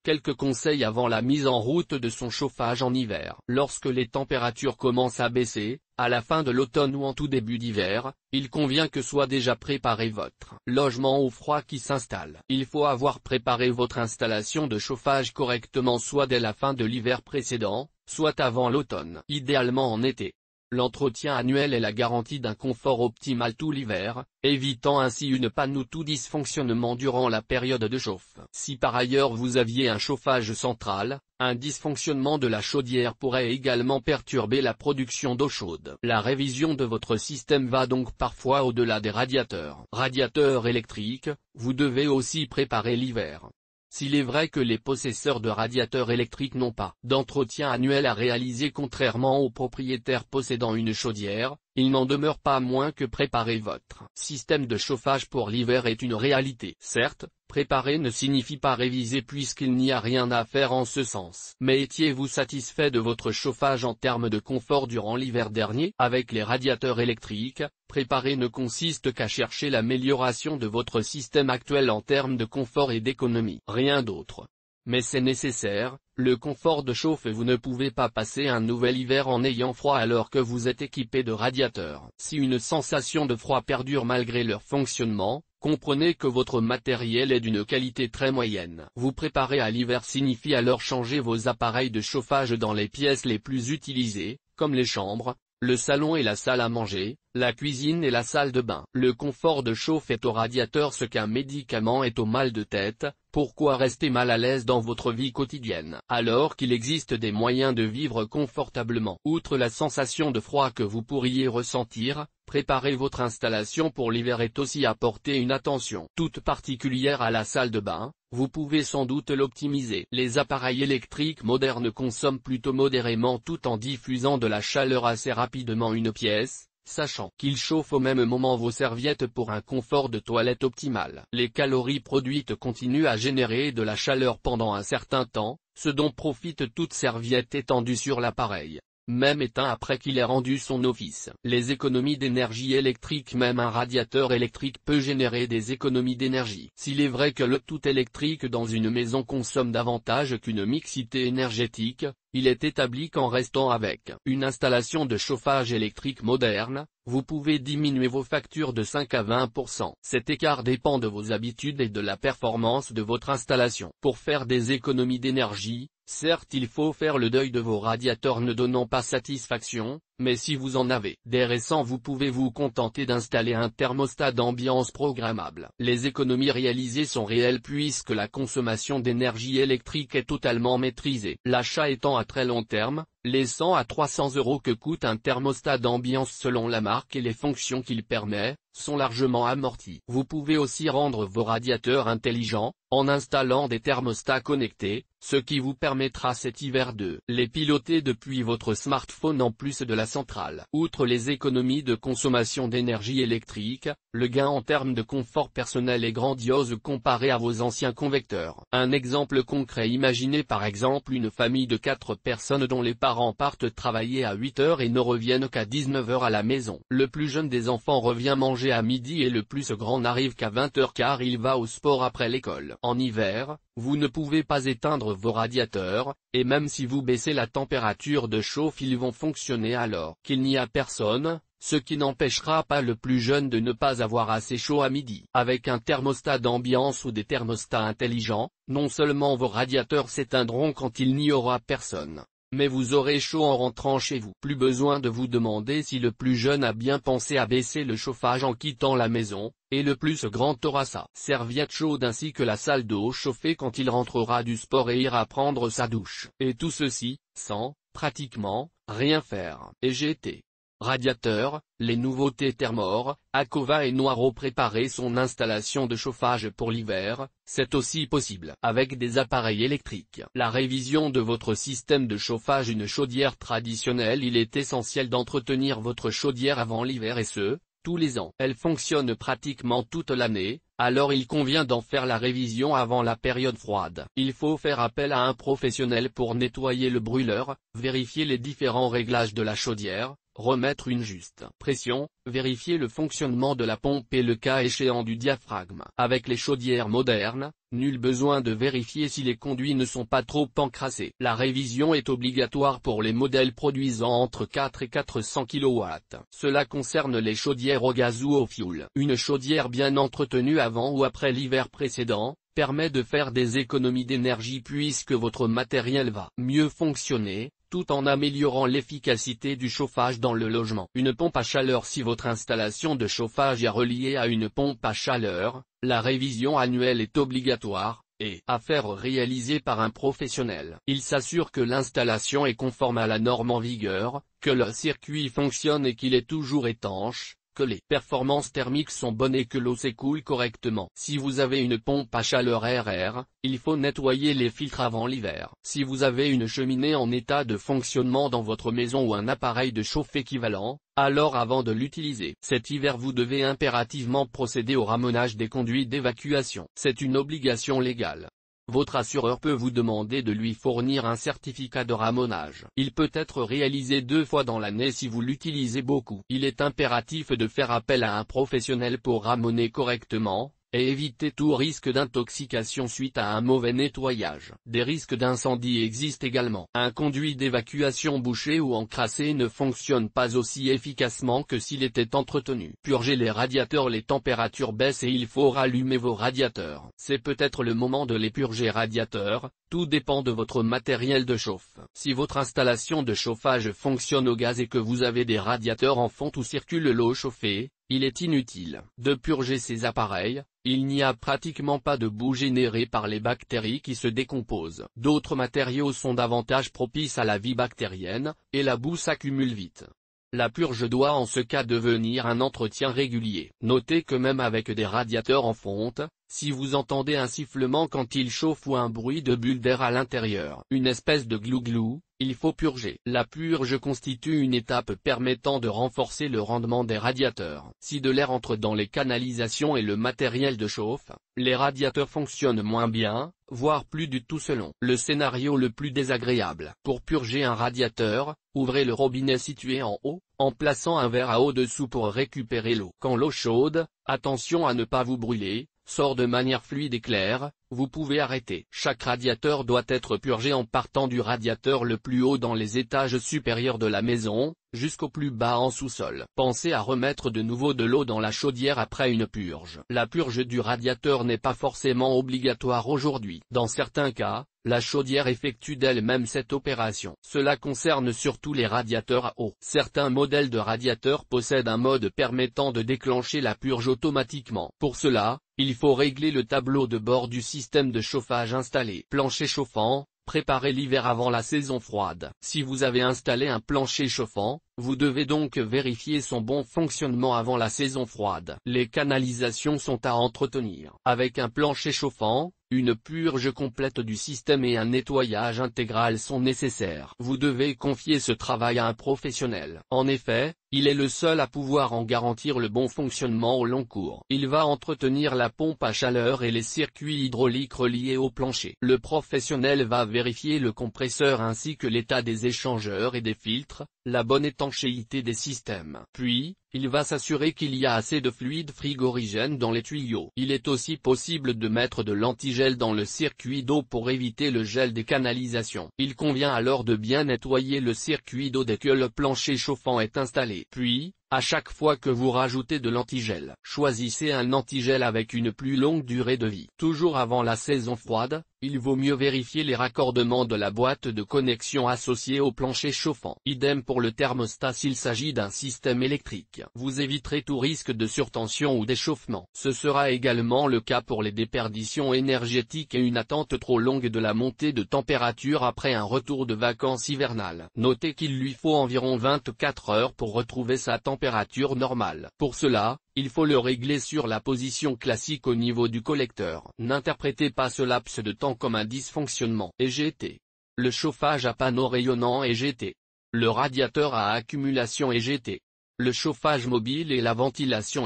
Quelques conseils avant la mise en route de son chauffage en hiver. Lorsque les températures commencent à baisser, à la fin de l'automne ou en tout début d'hiver, il convient que soit déjà préparé votre logement au froid qui s'installe. Il faut avoir préparé votre installation de chauffage correctement soit dès la fin de l'hiver précédent, soit avant l'automne. Idéalement en été. L'entretien annuel est la garantie d'un confort optimal tout l'hiver, évitant ainsi une panne ou tout dysfonctionnement durant la période de chauffe. Si par ailleurs vous aviez un chauffage central, un dysfonctionnement de la chaudière pourrait également perturber la production d'eau chaude. La révision de votre système va donc parfois au-delà des radiateurs. Radiateurs électriques, vous devez aussi préparer l'hiver. S'il est vrai que les possesseurs de radiateurs électriques n'ont pas d'entretien annuel à réaliser contrairement aux propriétaires possédant une chaudière, il n'en demeure pas moins que préparer votre système de chauffage pour l'hiver est une réalité. Certes, préparer ne signifie pas réviser puisqu'il n'y a rien à faire en ce sens. Mais étiez-vous satisfait de votre chauffage en termes de confort durant l'hiver dernier? Avec les radiateurs électriques, préparer ne consiste qu'à chercher l'amélioration de votre système actuel en termes de confort et d'économie. Rien d'autre. Mais c'est nécessaire, le confort de chauffe et vous ne pouvez pas passer un nouvel hiver en ayant froid alors que vous êtes équipé de radiateurs. Si une sensation de froid perdure malgré leur fonctionnement, comprenez que votre matériel est d'une qualité très moyenne. Vous préparer à l'hiver signifie alors changer vos appareils de chauffage dans les pièces les plus utilisées, comme les chambres, le salon et la salle à manger, la cuisine et la salle de bain. Le confort de chauffe est au radiateur ce qu'un médicament est au mal de tête. Pourquoi rester mal à l'aise dans votre vie quotidienne, alors qu'il existe des moyens de vivre confortablement? Outre la sensation de froid que vous pourriez ressentir, préparer votre installation pour l'hiver est aussi apporter une attention toute particulière à la salle de bain. Vous pouvez sans doute l'optimiser. Les appareils électriques modernes consomment plutôt modérément tout en diffusant de la chaleur assez rapidement une pièce, sachant qu'ils chauffent au même moment vos serviettes pour un confort de toilette optimal. Les calories produites continuent à générer de la chaleur pendant un certain temps, ce dont profite toute serviette étendue sur l'appareil, même éteint après qu'il ait rendu son office. Les économies d'énergie électrique. Même un radiateur électrique peut générer des économies d'énergie. S'il est vrai que le tout électrique dans une maison consomme davantage qu'une mixité énergétique, il est établi qu'en restant avec une installation de chauffage électrique moderne, vous pouvez diminuer vos factures de 5 à 20%. Cet écart dépend de vos habitudes et de la performance de votre installation. Pour faire des économies d'énergie, certes il faut faire le deuil de vos radiateurs ne donnant pas satisfaction, mais si vous en avez des récents vous pouvez vous contenter d'installer un thermostat d'ambiance programmable. Les économies réalisées sont réelles puisque la consommation d'énergie électrique est totalement maîtrisée. L'achat étant à très long terme, les 100 à 300 € que coûte un thermostat d'ambiance selon la marque et les fonctions qu'il permet, sont largement amortis. Vous pouvez aussi rendre vos radiateurs intelligents, en installant des thermostats connectés, ce qui vous permettra cet hiver de les piloter depuis votre smartphone en plus de la centrale. Outre les économies de consommation d'énergie électrique, le gain en termes de confort personnel est grandiose comparé à vos anciens convecteurs. Un exemple concret: imaginez par exemple une famille de 4 personnes dont les parents partent travailler à 8 h et ne reviennent qu'à 19 h à la maison. Le plus jeune des enfants revient manger à midi et le plus grand n'arrive qu'à 20 h car il va au sport après l'école. En hiver, vous ne pouvez pas éteindre vos radiateurs, et même si vous baissez la température de chauffe ils vont fonctionner alors qu'il n'y a personne, ce qui n'empêchera pas le plus jeune de ne pas avoir assez chaud à midi. Avec un thermostat d'ambiance ou des thermostats intelligents, non seulement vos radiateurs s'éteindront quand il n'y aura personne, mais vous aurez chaud en rentrant chez vous. Plus besoin de vous demander si le plus jeune a bien pensé à baisser le chauffage en quittant la maison, et le plus grand aura sa serviette chaude ainsi que la salle d'eau chauffée quand il rentrera du sport et ira prendre sa douche. Et tout ceci, sans, pratiquement, rien faire. Et GT. Radiateur, les nouveautés Thermor, Acova et Noiro. Préparer son installation de chauffage pour l'hiver, c'est aussi possible avec des appareils électriques. La révision de votre système de chauffage. Une chaudière traditionnelle. Il est essentiel d'entretenir votre chaudière avant l'hiver et ce, tous les ans. Elle fonctionne pratiquement toute l'année, alors il convient d'en faire la révision avant la période froide. Il faut faire appel à un professionnel pour nettoyer le brûleur, vérifier les différents réglages de la chaudière, remettre une juste pression, vérifier le fonctionnement de la pompe et le cas échéant du diaphragme. Avec les chaudières modernes, nul besoin de vérifier si les conduits ne sont pas trop encrassés. La révision est obligatoire pour les modèles produisant entre 4 et 400 kW. Cela concerne les chaudières au gaz ou au fioul. Une chaudière bien entretenue avant ou après l'hiver précédent permet de faire des économies d'énergie puisque votre matériel va mieux fonctionner, tout en améliorant l'efficacité du chauffage dans le logement. Une pompe à chaleur. Si votre installation de chauffage est reliée à une pompe à chaleur, la révision annuelle est obligatoire, et à faire réaliser par un professionnel. Il s'assure que l'installation est conforme à la norme en vigueur, que le circuit fonctionne et qu'il est toujours étanche, que les performances thermiques sont bonnes et que l'eau s'écoule correctement. Si vous avez une pompe à chaleur RR, il faut nettoyer les filtres avant l'hiver. Si vous avez une cheminée en état de fonctionnement dans votre maison ou un appareil de chauffe équivalent, alors avant de l'utiliser cet hiver vous devez impérativement procéder au ramonage des conduits d'évacuation. C'est une obligation légale. Votre assureur peut vous demander de lui fournir un certificat de ramonage. Il peut être réalisé 2 fois dans l'année si vous l'utilisez beaucoup. Il est impératif de faire appel à un professionnel pour ramoner correctement, et éviter tout risque d'intoxication suite à un mauvais nettoyage. Des risques d'incendie existent également. Un conduit d'évacuation bouché ou encrassé ne fonctionne pas aussi efficacement que s'il était entretenu. Purgez les radiateurs. Les températures baissent et il faut rallumer vos radiateurs. C'est peut-être le moment de les purger. Radiateurs, tout dépend de votre matériel de chauffe. Si votre installation de chauffage fonctionne au gaz et que vous avez des radiateurs en fonte où circule l'eau chauffée, il est inutile de purger ces appareils, il n'y a pratiquement pas de boue générée par les bactéries qui se décomposent. D'autres matériaux sont davantage propices à la vie bactérienne, et la boue s'accumule vite. La purge doit en ce cas devenir un entretien régulier. Notez que même avec des radiateurs en fonte, si vous entendez un sifflement quand il chauffe ou un bruit de bulles d'air à l'intérieur, une espèce de glou-glou, il faut purger. La purge constitue une étape permettant de renforcer le rendement des radiateurs. Si de l'air entre dans les canalisations et le matériel de chauffe, les radiateurs fonctionnent moins bien, voire plus du tout selon le scénario le plus désagréable. Pour purger un radiateur, ouvrez le robinet situé en haut, en plaçant un verre à eau dessous pour récupérer l'eau. Quand l'eau chaude, attention à ne pas vous brûler, sort de manière fluide et claire, vous pouvez arrêter. Chaque radiateur doit être purgé en partant du radiateur le plus haut dans les étages supérieurs de la maison, jusqu'au plus bas en sous-sol. Pensez à remettre de nouveau de l'eau dans la chaudière après une purge. La purge du radiateur n'est pas forcément obligatoire aujourd'hui. Dans certains cas, la chaudière effectue d'elle-même cette opération. Cela concerne surtout les radiateurs à eau. Certains modèles de radiateurs possèdent un mode permettant de déclencher la purge automatiquement. Pour cela, il faut régler le tableau de bord du système de chauffage installé. Plancher chauffant, préparez l'hiver avant la saison froide. Si vous avez installé un plancher chauffant, vous devez donc vérifier son bon fonctionnement avant la saison froide. Les canalisations sont à entretenir. Avec un plancher chauffant, une purge complète du système et un nettoyage intégral sont nécessaires. Vous devez confier ce travail à un professionnel. En effet, il est le seul à pouvoir en garantir le bon fonctionnement au long cours. Il va entretenir la pompe à chaleur et les circuits hydrauliques reliés au plancher. Le professionnel va vérifier le compresseur ainsi que l'état des échangeurs et des filtres, la bonne étanchéité des systèmes. Puis, il va s'assurer qu'il y a assez de fluide frigorigène dans les tuyaux. Il est aussi possible de mettre de l'antigel dans le circuit d'eau pour éviter le gel des canalisations. Il convient alors de bien nettoyer le circuit d'eau dès que le plancher chauffant est installé. Puis, à chaque fois que vous rajoutez de l'antigel, choisissez un antigel avec une plus longue durée de vie. Toujours avant la saison froide, il vaut mieux vérifier les raccordements de la boîte de connexion associée au plancher chauffant. Idem pour le thermostat s'il s'agit d'un système électrique. Vous éviterez tout risque de surtension ou d'échauffement. Ce sera également le cas pour les déperditions énergétiques et une attente trop longue de la montée de température après un retour de vacances hivernales. Notez qu'il lui faut environ 24 heures pour retrouver sa température normale. Pour cela, il faut le régler sur la position classique au niveau du collecteur. N'interprétez pas ce laps de temps comme un dysfonctionnement. EGT. Le chauffage à panneau rayonnant EGT. Le radiateur à accumulation EGT. Le chauffage mobile et la ventilation